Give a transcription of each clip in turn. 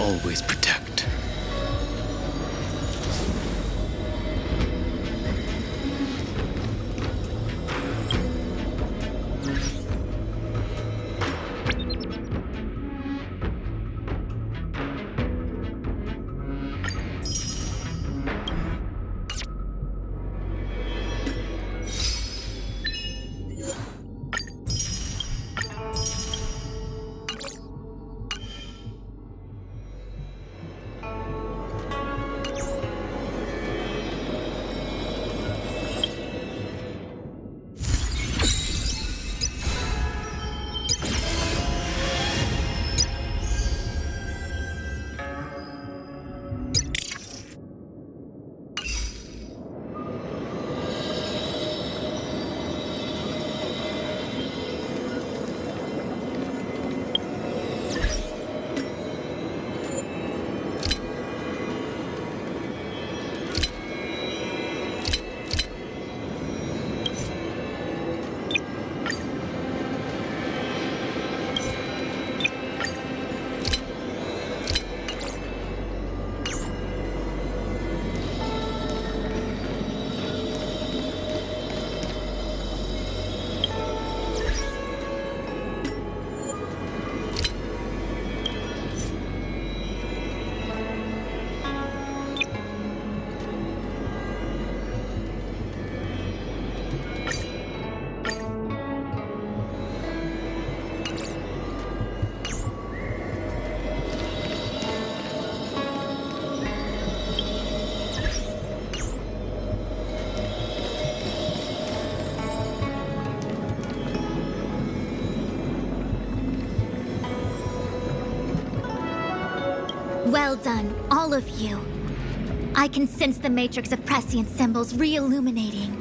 always protect. Well done, all of you. I can sense the matrix of prescient symbols re-illuminating.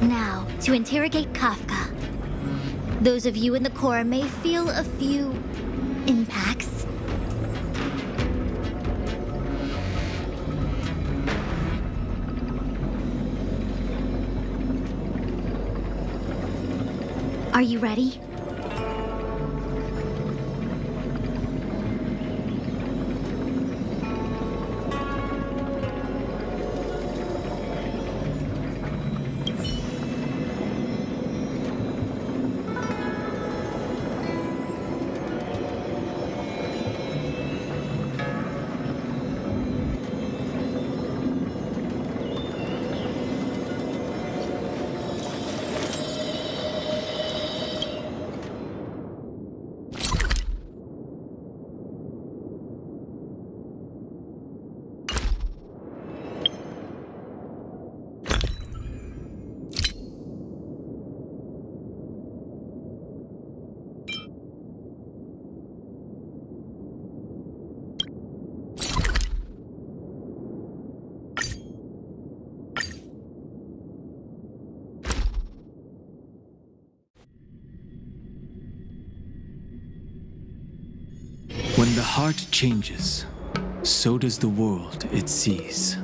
Now, to interrogate Kafka. Those of you in the core may feel a few impacts. Are you ready? When the heart changes, so does the world it sees.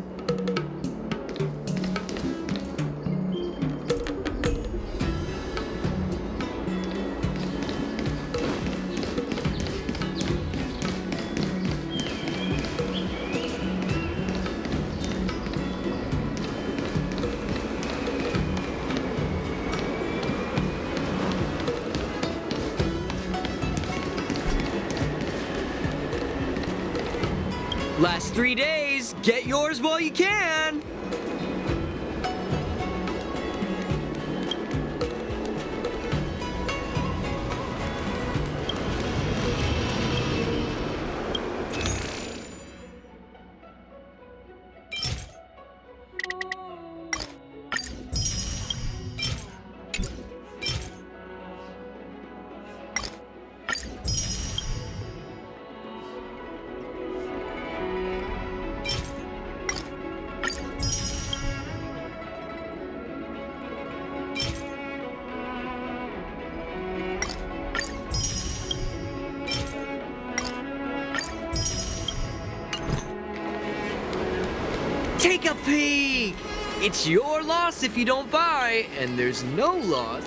Last 3 days, get yours while you can! Take a peek! It's your loss if you don't buy, and there's no loss.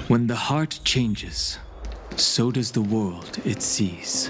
When the heart changes, so does the world it sees.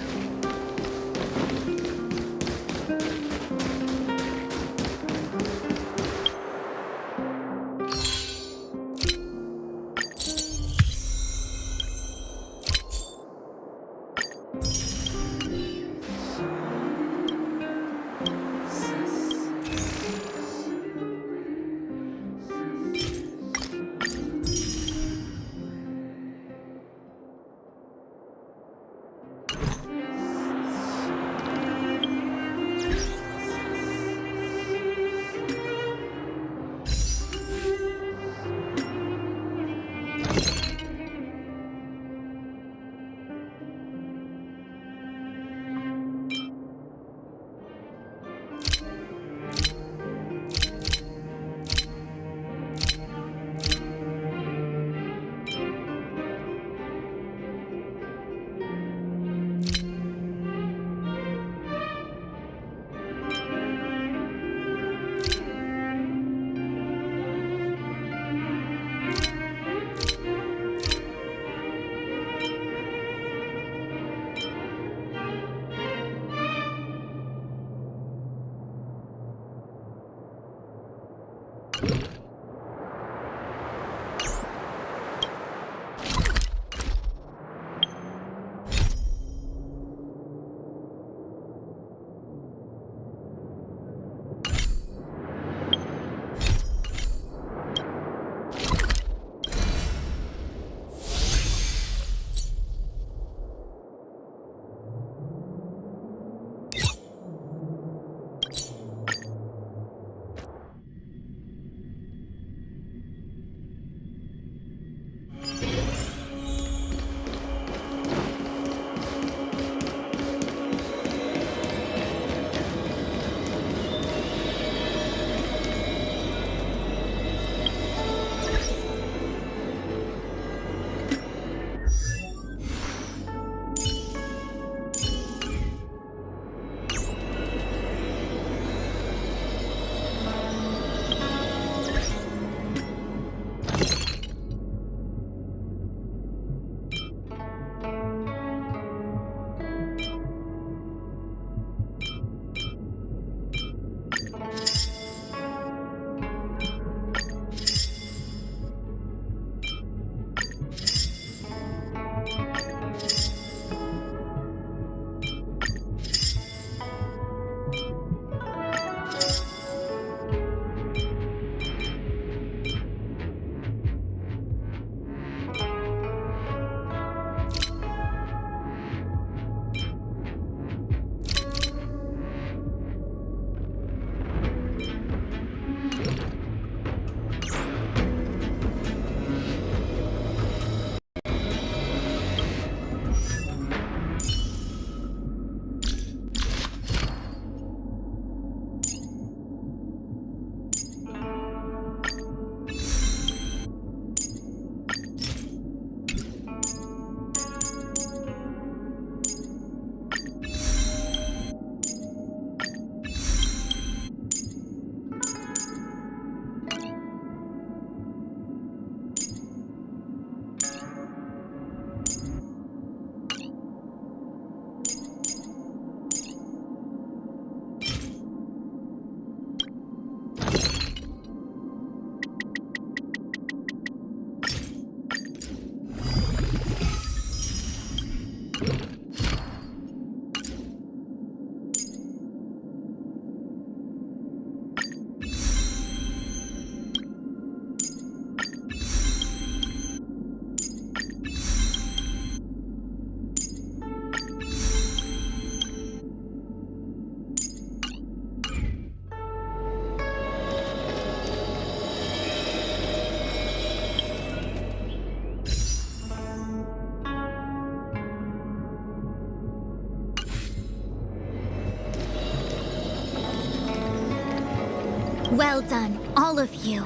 Well done, all of you.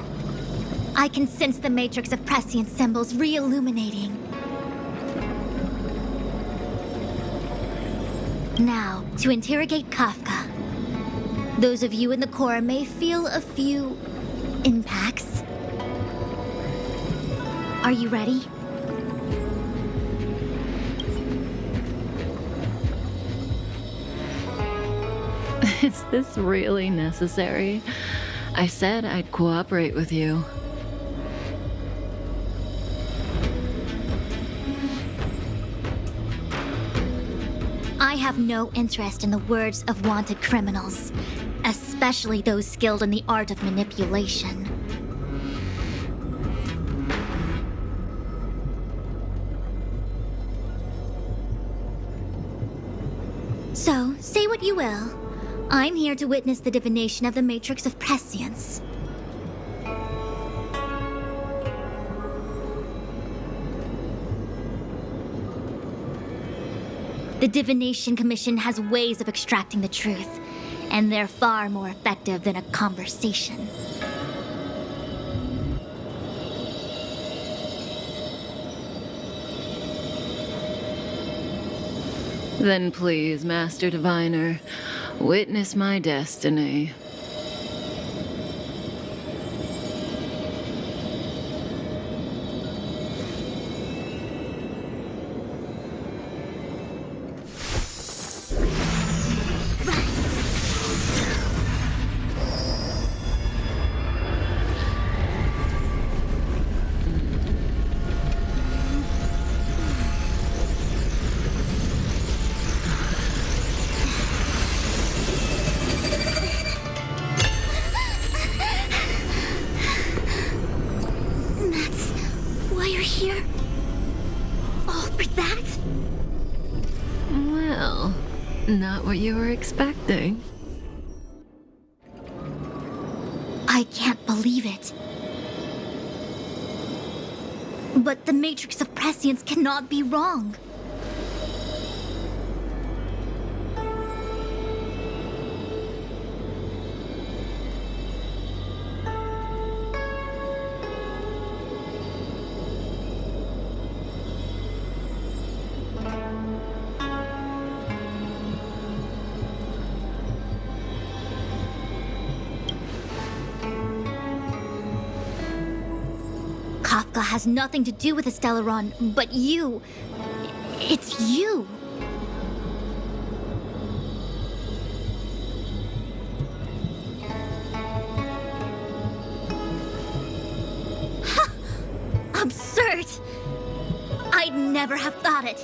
I can sense the matrix of prescient symbols re-illuminating. Now, to interrogate Kafka. Those of you in the core may feel a few impacts. Are you ready? Is this really necessary? I said I'd cooperate with you. I have no interest in the words of wanted criminals, especially those skilled in the art of manipulation. So, say what you will. I'm here to witness the divination of the matrix of prescience. The Divination Commission has ways of extracting the truth, and they're far more effective than a conversation. Then please, Master Diviner, witness my destiny. That's why you're here? All for that? Well, not what you were expecting. I can't believe it. But the matrix of prescience cannot be wrong. Kafka has nothing to do with the Stellaron, but you. It's you. Ha! Absurd! I'd never have thought it.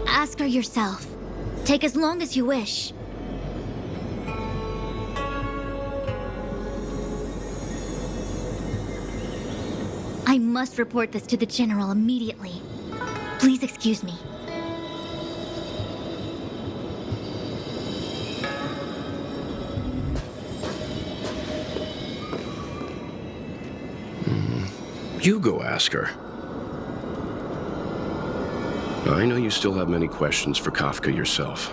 Ask her yourself. Take as long as you wish. I must report this to the General immediately. Please excuse me. You go ask her. I know you still have many questions for Kafka yourself.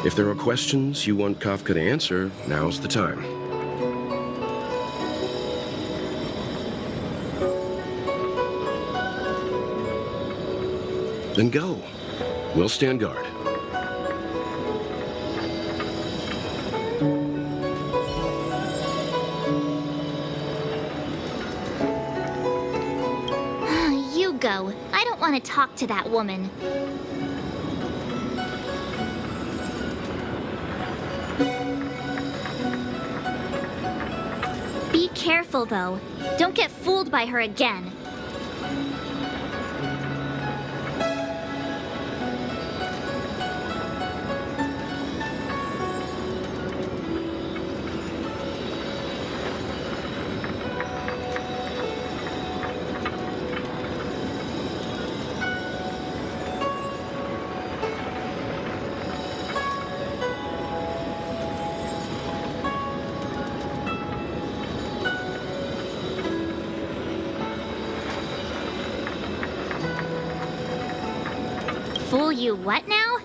If there are questions you want Kafka to answer, now's the time. Then go. We'll stand guard. want to talk to that woman. Be careful, though. Don't get fooled by her again. Fool you what now?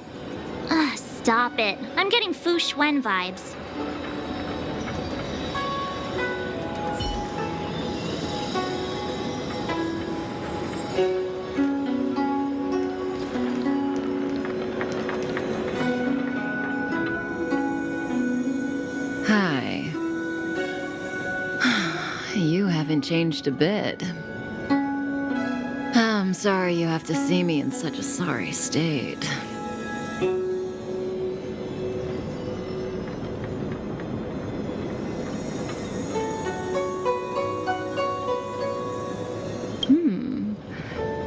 Ugh, stop it. I'm getting Fu Xuan vibes. Hi. You haven't changed a bit. I'm sorry you have to see me in such a sorry state.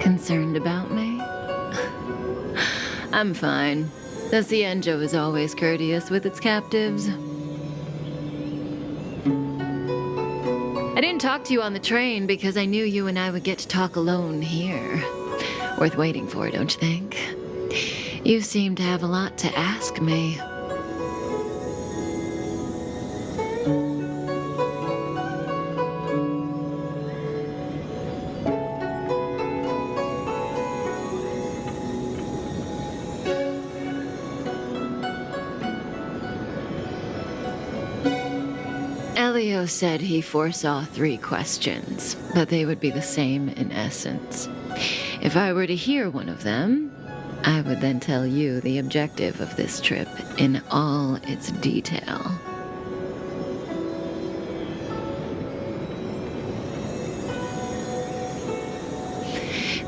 Concerned about me? I'm fine. The Cienjo is always courteous with its captives. I didn't talk to you on the train because I knew you and I would get to talk alone here. Worth waiting for, don't you think? You seem to have a lot to ask me. Elio said he foresaw 3 questions, but they would be the same in essence. If I were to hear one of them, I would then tell you the objective of this trip in all its detail.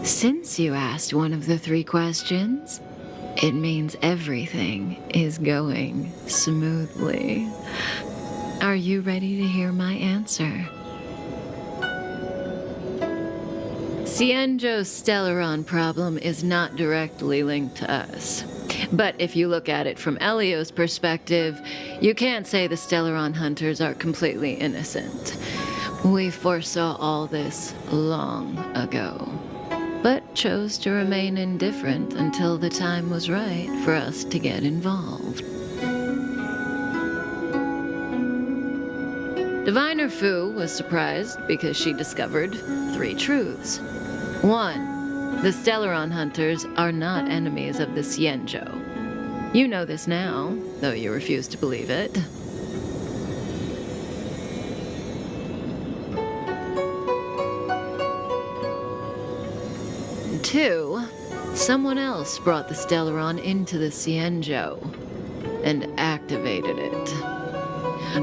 Since you asked one of the 3 questions, it means everything is going smoothly. Are you ready to hear my answer? Cienjo's Stellaron problem is not directly linked to us. But if you look at it from Elio's perspective, you can't say the Stellaron hunters are completely innocent. We foresaw all this long ago, but chose to remain indifferent until the time was right for us to get involved. Diviner Fu was surprised because she discovered 3 truths. 1. The Stellaron hunters are not enemies of the Cienjo. You know this now, though you refuse to believe it. 2. Someone else brought the Stellaron into the Cienjo and activated it.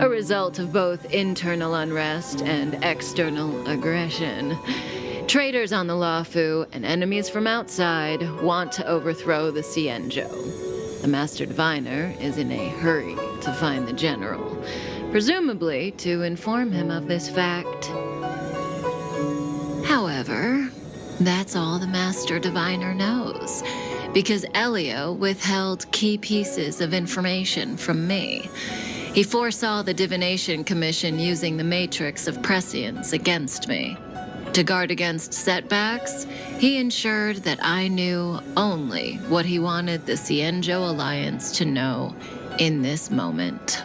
A result of both internal unrest and external aggression. Traitors on the Luofu and enemies from outside want to overthrow the Cienjo. The Master Diviner is in a hurry to find the General, presumably to inform him of this fact. However, that's all the Master Diviner knows, because Elio withheld key pieces of information from me. He foresaw the Divination Commission using the Matrix of Prescience against me. To guard against setbacks, he ensured that I knew only what he wanted the Cienjo Alliance to know in this moment.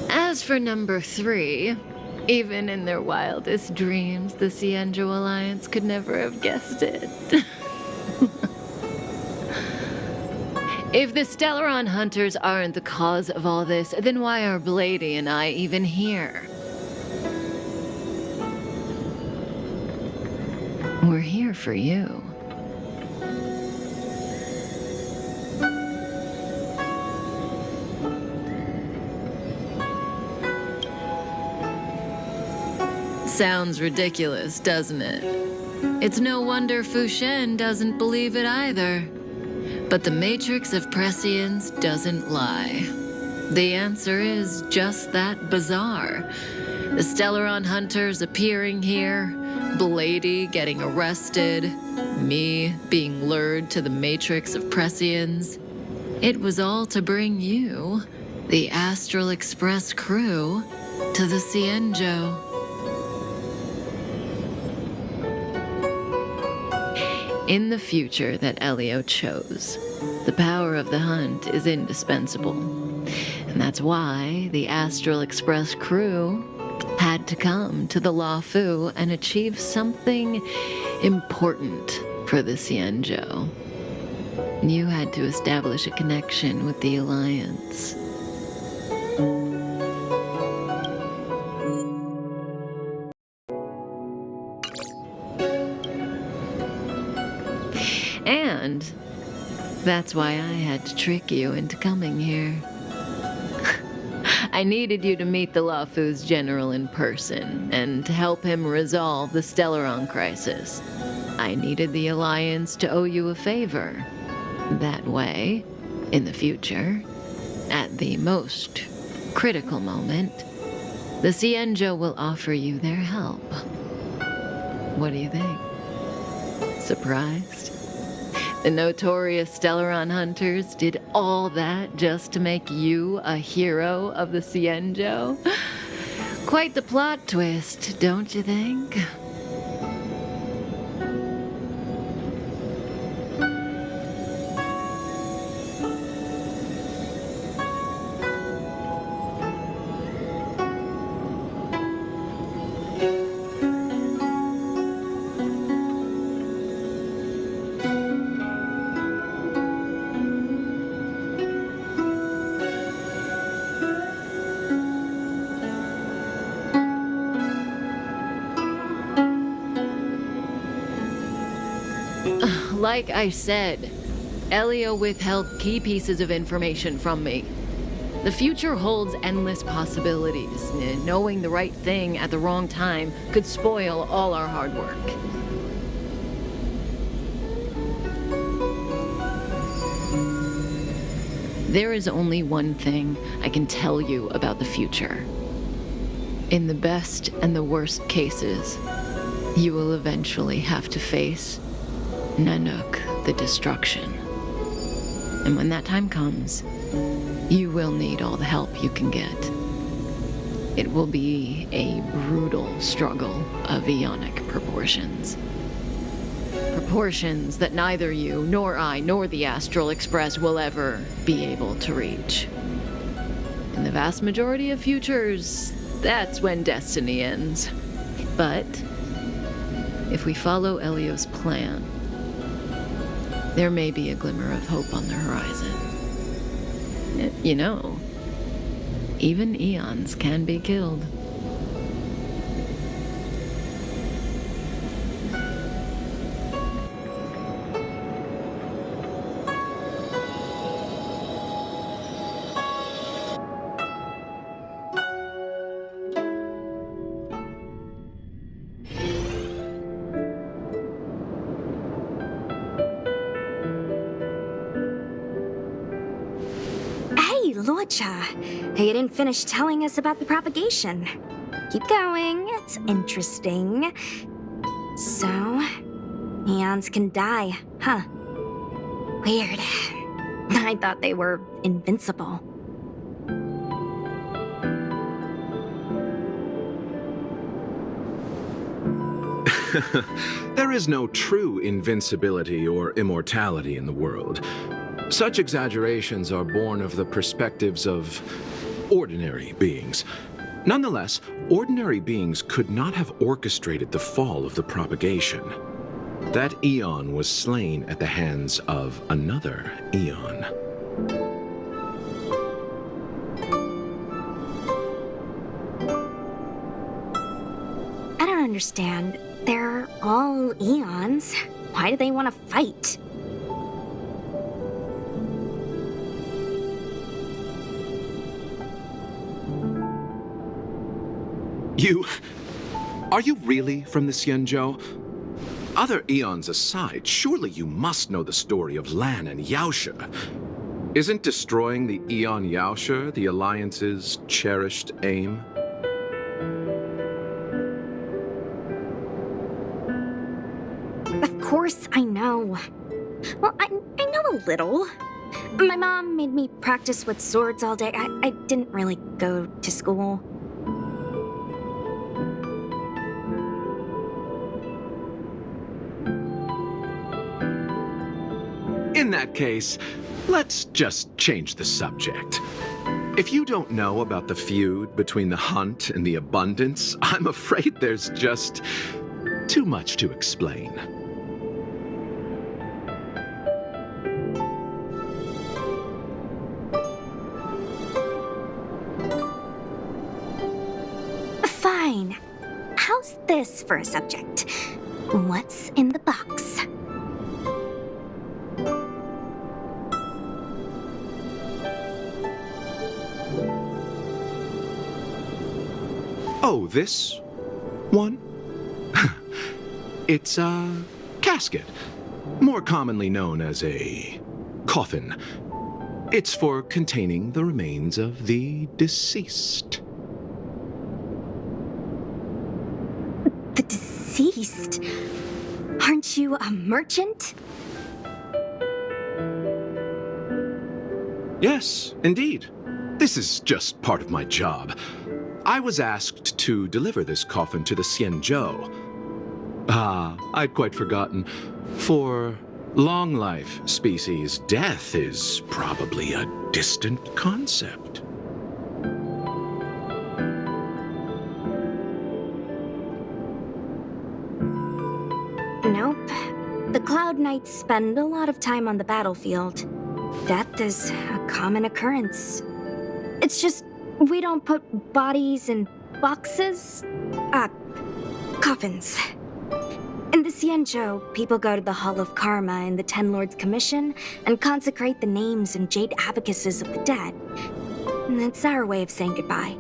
As for number 3, even in their wildest dreams, the Cienjo Alliance could never have guessed it. If the Stellaron hunters aren't the cause of all this, then why are Blady and I even here? We're here for you. Sounds ridiculous, doesn't it? It's no wonder Fushen doesn't believe it either. But the Matrix of Prescience doesn't lie. The answer is just that bizarre. The Stellaron hunters appearing here, Blady getting arrested, me being lured to the Matrix of Prescience. It was all to bring you, the Astral Express crew, to the Cienjo. In the future that Elio chose, the power of the hunt is indispensable. And that's why the Astral Express crew had to come to the Luofu and achieve something important for the Cienjo. You had to establish a connection with the Alliance. And that's why I had to trick you into coming here. I needed you to meet the Luofu's general in person and to help him resolve the Stellaron crisis. I needed the Alliance to owe you a favor. That way, in the future, at the most critical moment, the Cienjo will offer you their help. What do you think? Surprised? The notorious Stellaron hunters did all that just to make you a hero of the Cienjo? Quite the plot twist, don't you think? Like I said, Elio withheld key pieces of information from me. The future holds endless possibilities. Knowing the right thing at the wrong time could spoil all our hard work. There is only one thing I can tell you about the future. In the best and the worst cases, you will eventually have to face Nanook, the destruction. And when that time comes, you will need all the help you can get. It will be a brutal struggle of Ionic proportions. Proportions that neither you, nor I, nor the Astral Express will ever be able to reach. In the vast majority of futures, that's when destiny ends. But if we follow Elio's plan, there may be a glimmer of hope on the horizon. You know, even eons can be killed. Lorcha, you didn't finish telling us about the propagation. Keep going, it's interesting. So, eons can die, huh? Weird. I thought they were invincible. There is no true invincibility or immortality in the world. Such exaggerations are born of the perspectives of ordinary beings. Nonetheless, ordinary beings could not have orchestrated the fall of the propagation. That eon was slain at the hands of another eon. I don't understand. They're all eons. Why do they want to fight? Are you really from the Xianzhou? Other eons aside, surely you must know the story of Lan and Yaoshe. Isn't destroying the Eon Yaoshe the Alliance's cherished aim? Of course I know. Well, I know a little. My mom made me practice with swords all day. I didn't really go to school. In that case, let's just change the subject. If you don't know about the feud between the Hunt and the Abundance, I'm afraid there's just too much to explain. Fine. How's this for a subject? What's in the box? Oh, this one? It's a casket, more commonly known as a coffin. It's for containing the remains of the deceased. The deceased? Aren't you a merchant? Yes, indeed. This is just part of my job. I was asked to deliver this coffin to the Xianzhou. Ah, I'd quite forgotten. For long life species, death is probably a distant concept. Nope. The Cloud Knights spend a lot of time on the battlefield. Death is a common occurrence. It's just we don't put bodies in boxes. Coffins. In the Xianzhou, people go to the Hall of Karma in the Ten Lords Commission and consecrate the names and jade abacuses of the dead. And it's our way of saying goodbye.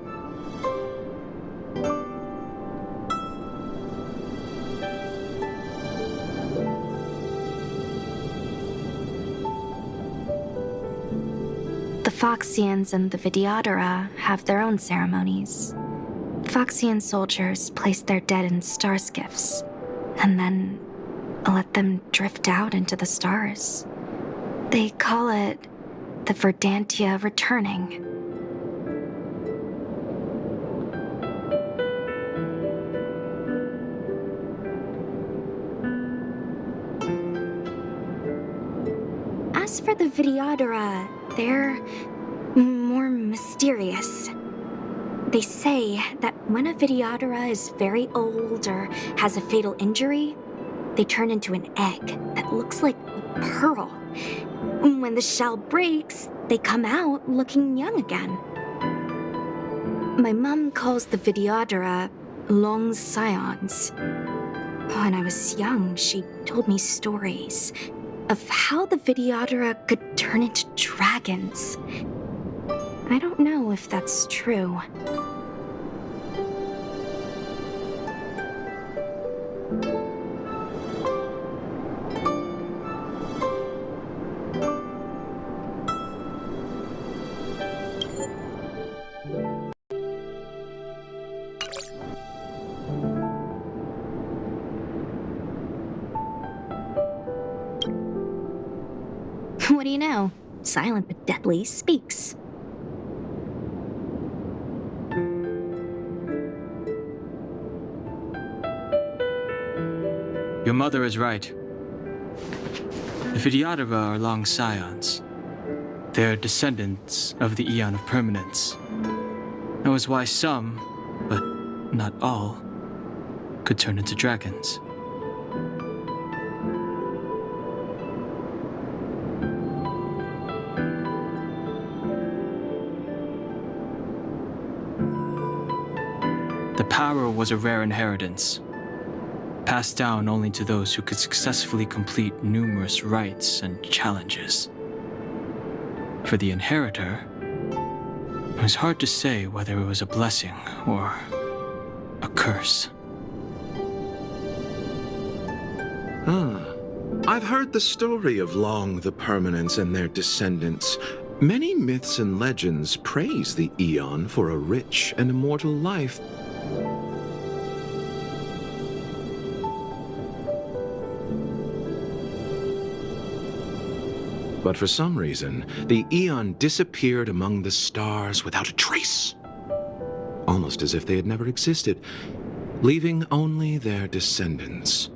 The Foxians and the Vidyadhara have their own ceremonies. Foxian soldiers place their dead in star skiffs, and then let them drift out into the stars. They call it the Verdantia returning. As for the Vidyadhara, they're more mysterious. They say that when a Vidyadhara is very old or has a fatal injury, they turn into an egg that looks like a pearl. When the shell breaks, they come out looking young again. My mom calls the Vidyadhara long scions. When I was young, she told me stories of how the Vidyadhara could turn into dragons. I don't know if that's true. What do you know? Silent but deadly speaks. Your mother is right. The Vidyadhara are long scions. They're descendants of the Eon of Permanence. That was why some, but not all, could turn into dragons. The power was a rare inheritance, passed down only to those who could successfully complete numerous rites and challenges. For the inheritor, it was hard to say whether it was a blessing or a curse. I've heard the story of Long the Permanents and their descendants. Many myths and legends praise the Eon for a rich and immortal life. But for some reason, the Eon disappeared among the stars without a trace. Almost as if they had never existed, leaving only their descendants.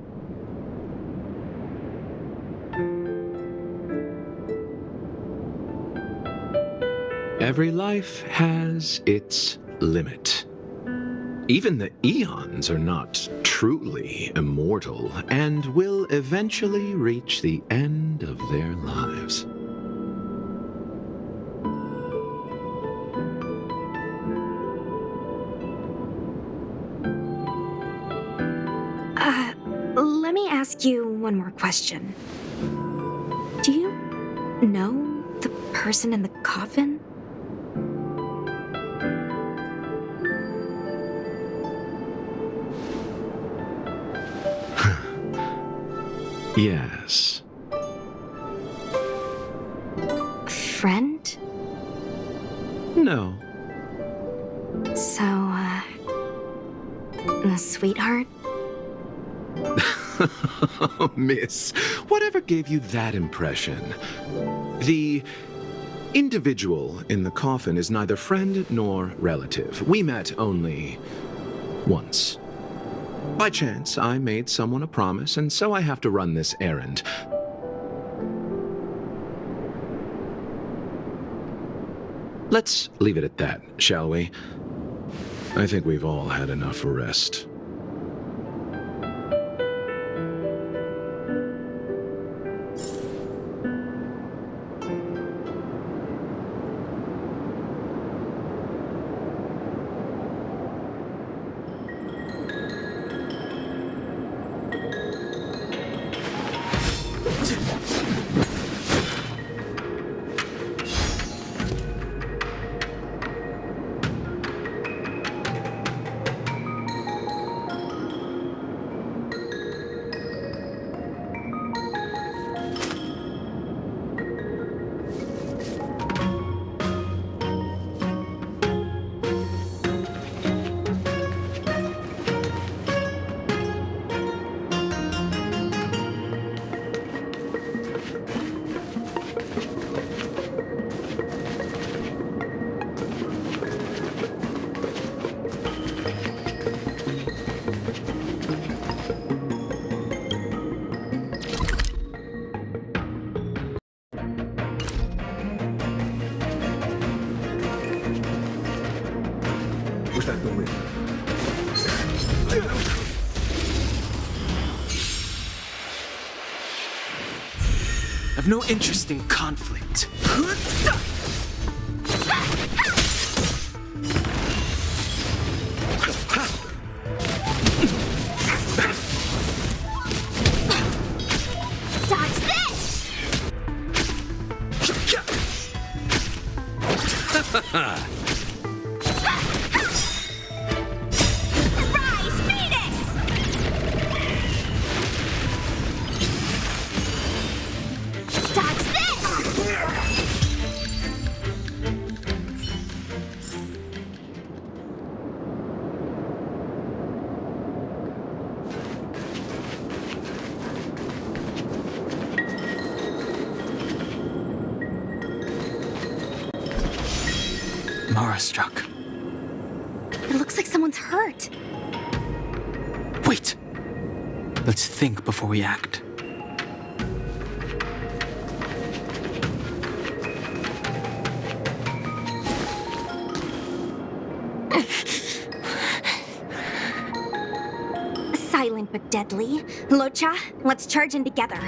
Every life has its limit. Even the Eons are not truly immortal and will eventually reach the end of their lives. Let me ask you one more question. Do you know the person in the coffin? Yes. Friend? No. So, a sweetheart? Miss, whatever gave you that impression? The individual in the coffin is neither friend nor relative. We met only once. By chance, I made someone a promise, and so I have to run this errand. Let's leave it at that, shall we? I think we've all had enough rest. Where's that going? I've no interest in conflict. Dodge this! Rise, Phoenix! Dodge this! Mara struck. It looks like someone's hurt. Wait! Let's think before we act. Silent but deadly. Locha, let's charge in together.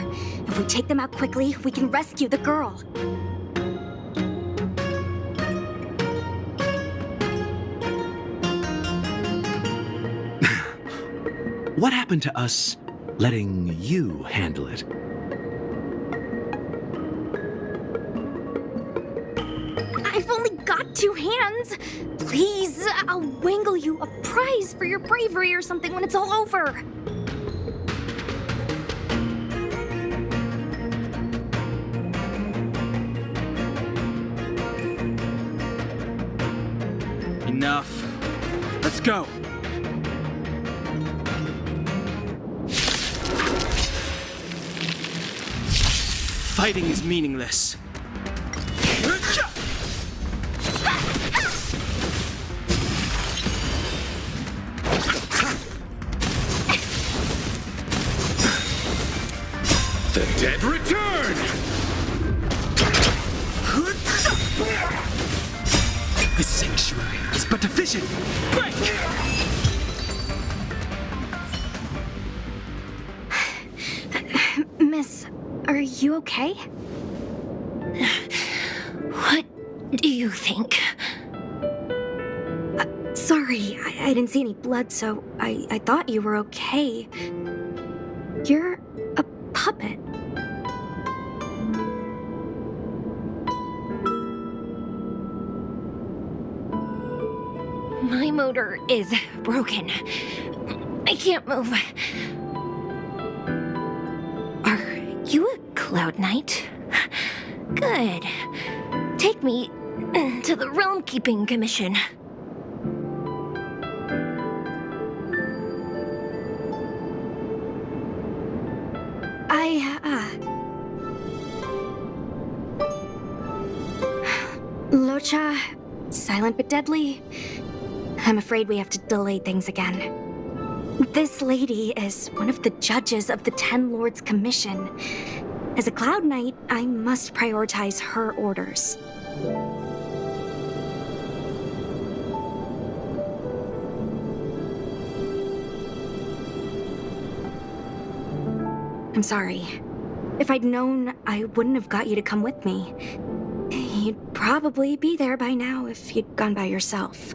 If we take them out quickly, we can rescue the girl. What happened to us letting you handle it? I've only got 2 hands. Please, I'll wangle you a prize for your bravery or something when it's all over. go. Fighting is meaningless. The dead return! The sanctuary is but a vision. Break! Miss, are you okay? What do you think? Sorry, I didn't see any blood, so I thought you were okay. You're a puppet. My motor is broken. I can't move. Are you a Cloud Knight? Good. Take me to the Realm Keeping Commission. Locha, silent but deadly. I'm afraid we have to delay things again. This lady is one of the judges of the Ten Lords Commission. As a Cloud Knight, I must prioritize her orders. I'm sorry. If I'd known, I wouldn't have got you to come with me. You'd probably be there by now if you'd gone by yourself.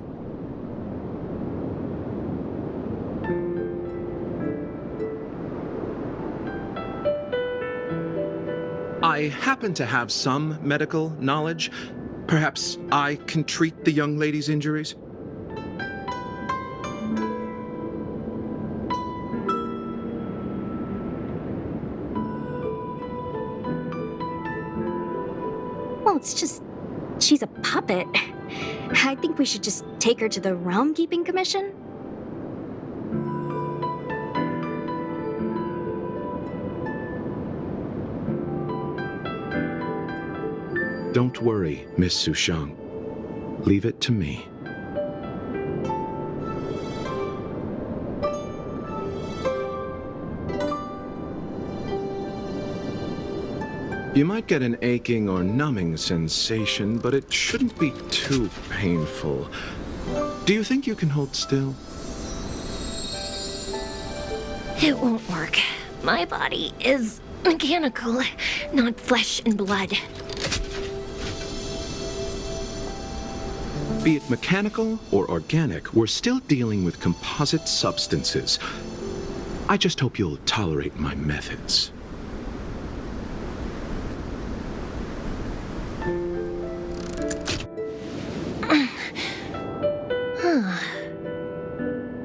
I happen to have some medical knowledge. Perhaps I can treat the young lady's injuries? Well, it's just... she's a puppet. I think we should just take her to the Realm Keeping Commission. Don't worry, Miss Sushang. Leave it to me. You might get an aching or numbing sensation, but it shouldn't be too painful. Do you think you can hold still? It won't work. My body is mechanical, not flesh and blood. Be it mechanical or organic, we're still dealing with composite substances. I just hope you'll tolerate my methods.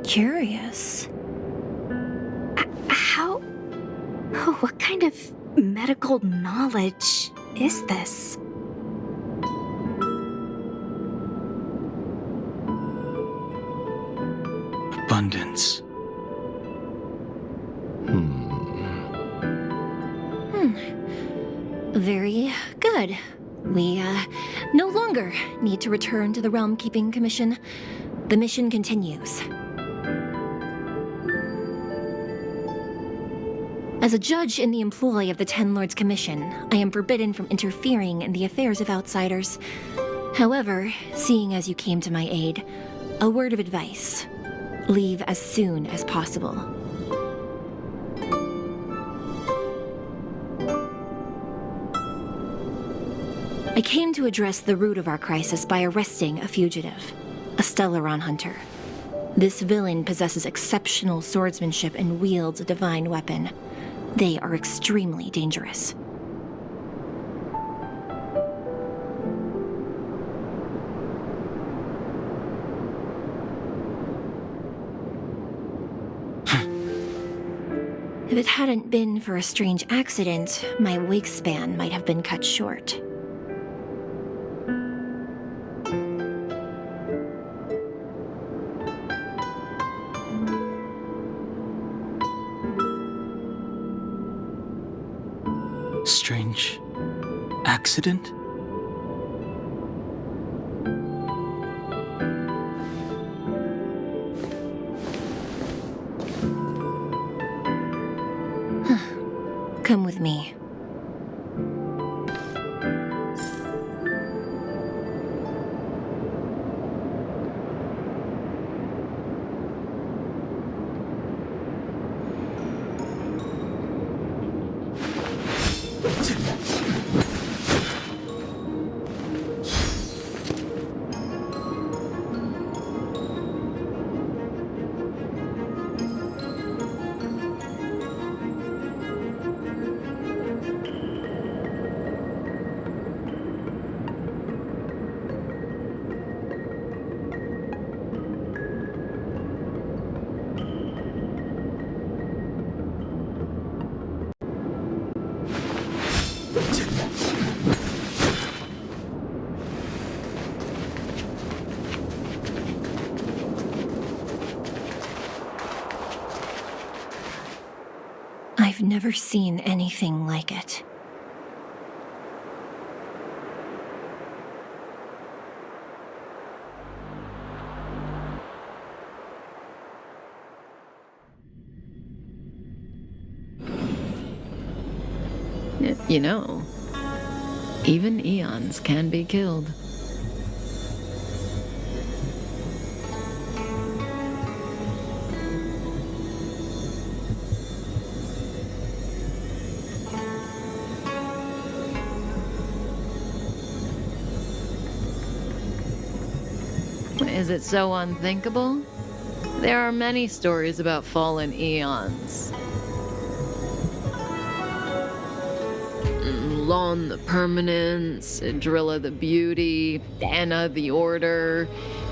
Curious. What kind of medical knowledge is this? Abundance. Very good. We, no longer need to return to the Realm Keeping Commission. The mission continues. As a judge in the employ of the Ten Lords Commission, I am forbidden from interfering in the affairs of outsiders. However, seeing as you came to my aid, a word of advice. Leave as soon as possible. I came to address the root of our crisis by arresting a fugitive, a Stellaron hunter. This villain possesses exceptional swordsmanship and wields a divine weapon. They are extremely dangerous. If it hadn't been for a strange accident, my wingspan might have been cut short. Strange accident? Come with me. I've never seen anything like it. You know, even eons can be killed. Is it so unthinkable? There are many stories about fallen eons. Lon the Permanence, Drilla the Beauty, Anna the Order,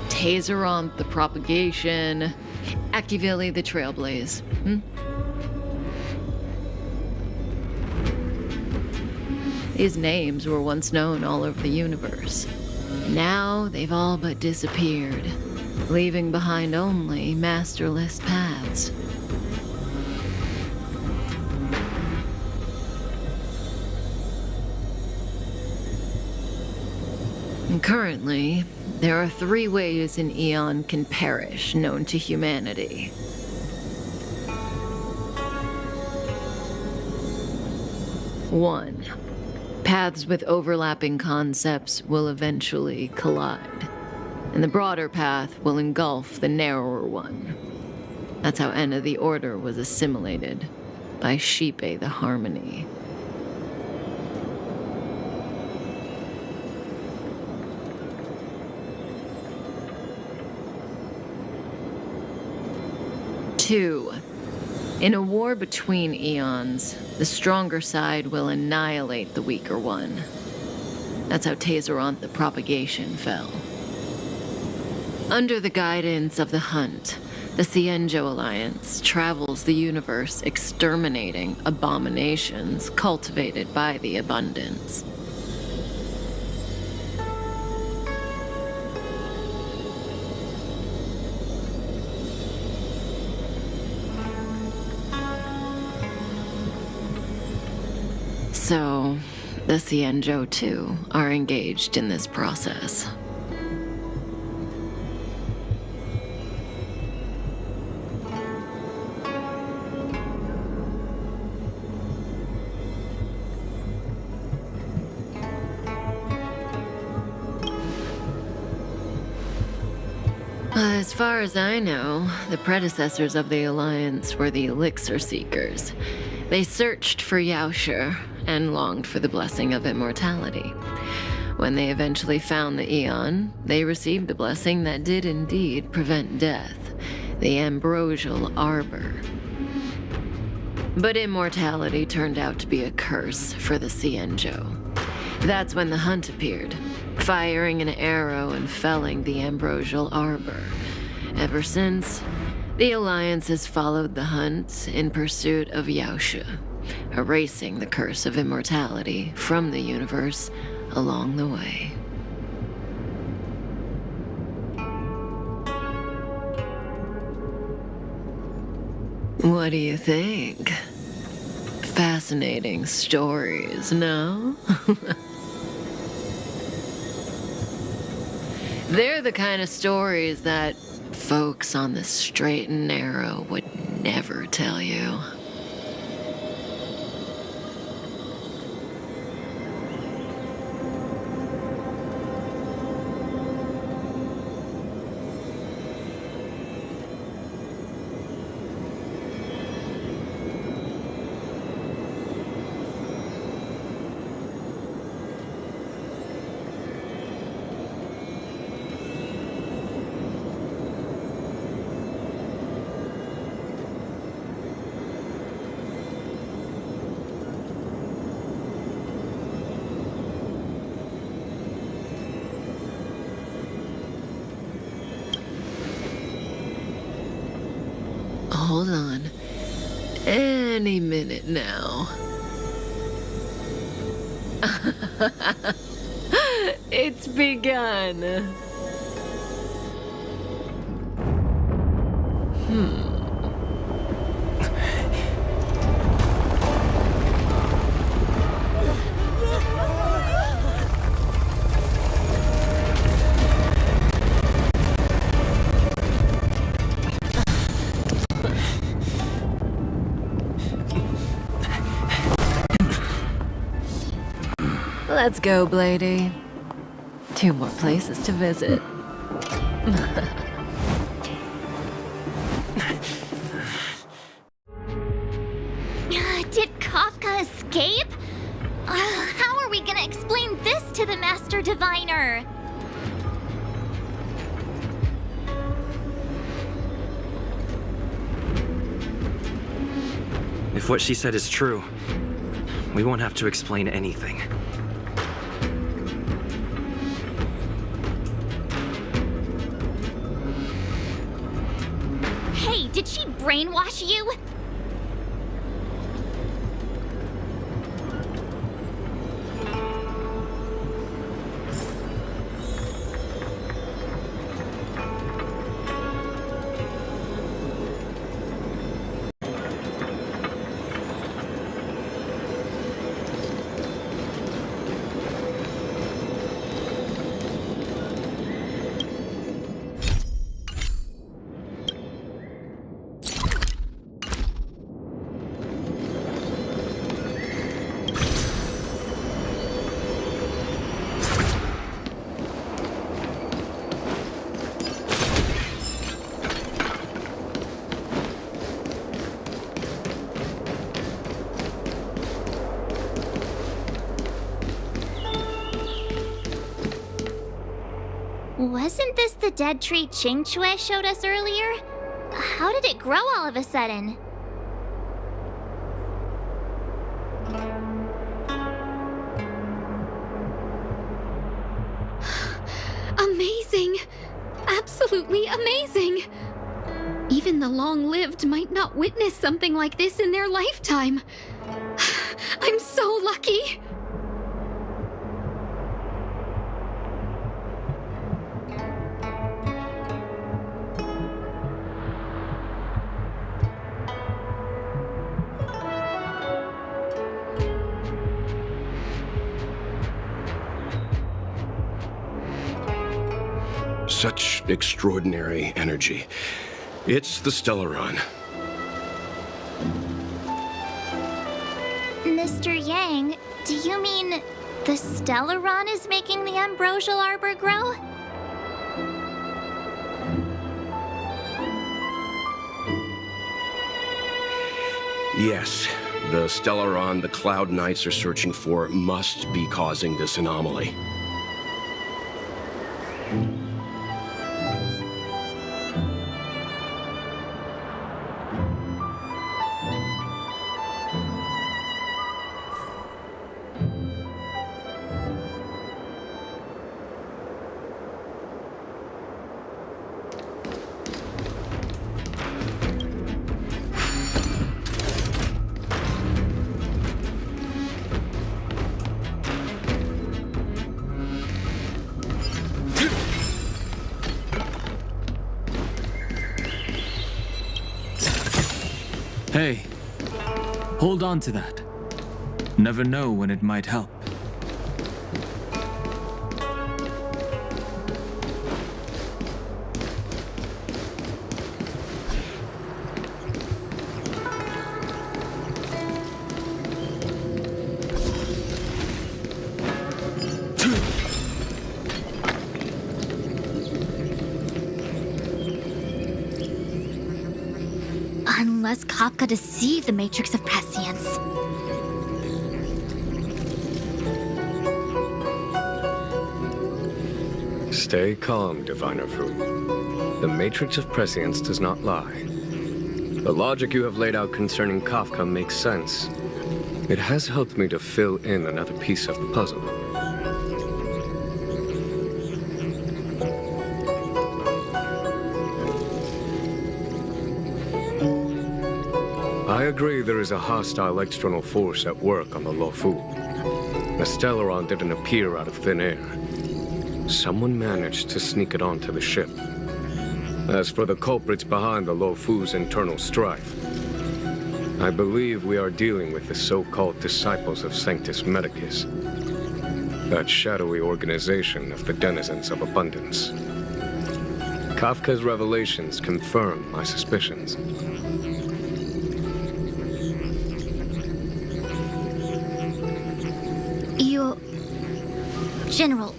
Tazeronth the Propagation, Akivili the Trailblaze. These names were once known all over the universe. Now they've all but disappeared, leaving behind only masterless paths. And currently, there are 3 ways an eon can perish known to humanity. 1. Paths with overlapping concepts will eventually collide, and the broader path will engulf the narrower one. That's how Enna the Order was assimilated by Sheepe the Harmony. Two, in a war between eons, the stronger side will annihilate the weaker one. That's how Tazeronth the Propagation fell. Under the guidance of the Hunt, the Cienjo Alliance travels the universe exterminating abominations cultivated by the Abundance. So, the Cienjo, too, are engaged in this process. As far as I know, the predecessors of the Alliance were the Elixir Seekers. They searched for Yaoshi and longed for the blessing of immortality. When they eventually found the Eon, they received the blessing that did indeed prevent death, the Ambrosial Arbor. But immortality turned out to be a curse for the Cienjo. That's when the Hunt appeared, firing an arrow and felling the Ambrosial Arbor. Ever since, the Alliance has followed the Hunt in pursuit of Yaoshi, erasing the curse of immortality from the universe along the way. What do you think? Fascinating. fascinating stories, no? They're the kind of stories that folks on the straight and narrow would never tell you. Hold on. Any minute now. It's begun. Let's go, Blady. 2 more places to visit. Did Kafka escape? How are we gonna explain this to the Master Diviner? If what she said is true, we won't have to explain anything. Hey, did she brainwash you? Wasn't this the dead tree Qingque showed us earlier? How did it grow all of a sudden? Amazing! Absolutely amazing! Even the long-lived might not witness something like this in their lifetime. I'm so lucky! Such extraordinary energy. It's the Stellaron. Mr. Yang, do you mean the Stellaron is making the ambrosial arbor grow? Yes, the Stellaron the Cloud Knights are searching for must be causing this anomaly. Hey, hold on to that. Never know when it might help. Unless Kafka deceived the Matrix of Prescience. Stay calm, Diviner Fu. The Matrix of Prescience does not lie. The logic you have laid out concerning Kafka makes sense. It has helped me to fill in another piece of the puzzle. I agree there is a hostile external force at work on the Luofu. The Stellaron didn't appear out of thin air. Someone managed to sneak it onto the ship. As for the culprits behind the Luofu's internal strife, I believe we are dealing with the so-called Disciples of Sanctus Medicus, that shadowy organization of the denizens of abundance. Kafka's revelations confirm my suspicions. General,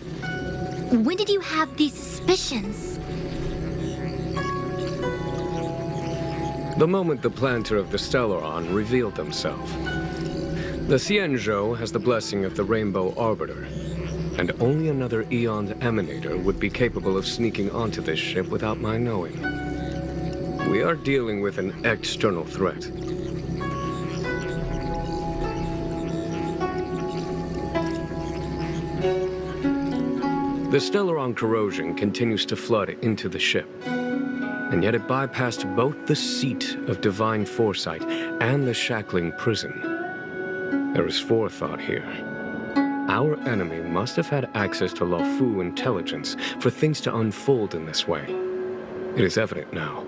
when did you have these suspicions? The moment the planter of the Stellaron revealed themselves. The Xianzhou has the blessing of the Rainbow Arbiter, and only another Eon's Emanator would be capable of sneaking onto this ship without my knowing. We are dealing with an external threat. The Stellaron corrosion continues to flood into the ship, and yet it bypassed both the seat of divine foresight and the shackling prison. There is forethought here. Our enemy must have had access to Luofu intelligence for things to unfold in this way. It is evident now.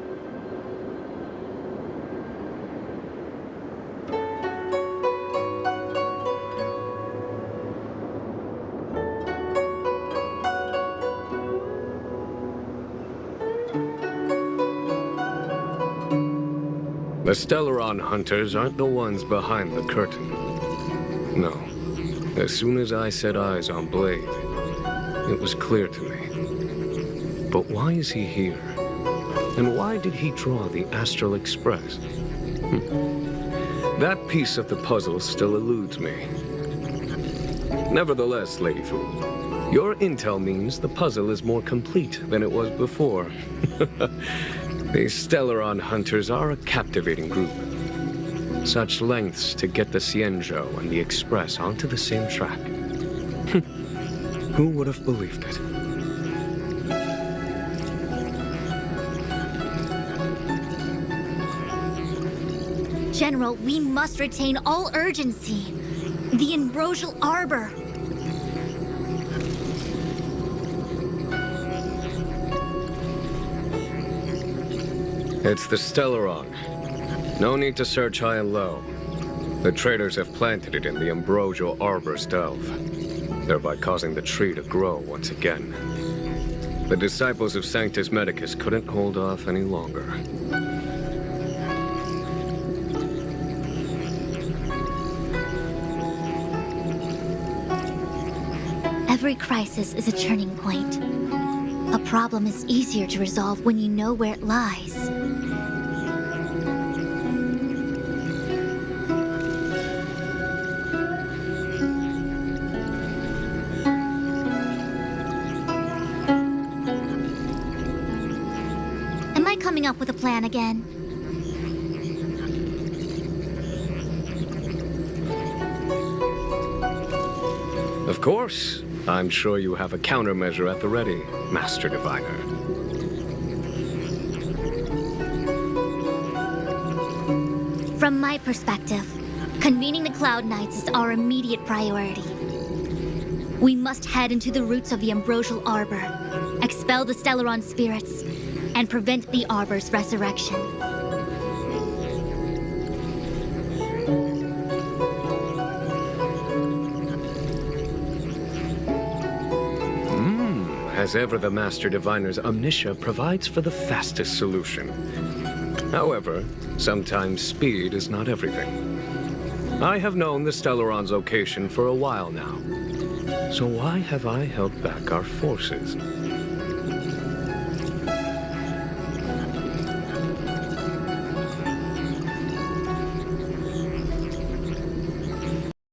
The Stellaron hunters aren't the ones behind the curtain. No. As soon as I set eyes on Blade, it was clear to me. But why is he here? And why did he draw the Astral Express? That piece of the puzzle still eludes me. Nevertheless, Lady Fu, your intel means the puzzle is more complete than it was before. These Stellaron hunters are a captivating group. Such lengths to get the Xianzhou and the Express onto the same track. Who would have believed it? General, we must retain all urgency. The Ambrosial Arbor. It's the Stellaron. No need to search high and low. The traders have planted it in the Ambrosial Arbor's delve, thereby causing the tree to grow once again. The disciples of Sanctus Medicus couldn't hold off any longer. Every crisis is a turning point. A problem is easier to resolve when you know where it lies. Am I coming up with a plan again? Of course. I'm sure you have a countermeasure at the ready, Master Diviner. From my perspective, convening the Cloud Knights is our immediate priority. We must head into the roots of the Ambrosial Arbor, expel the Stellaron spirits, and prevent the Arbor's resurrection. As ever, the Master Diviner's omniscia provides for the fastest solution. However, sometimes speed is not everything. I have known the Stellaron's location for a while now. So why have I held back our forces?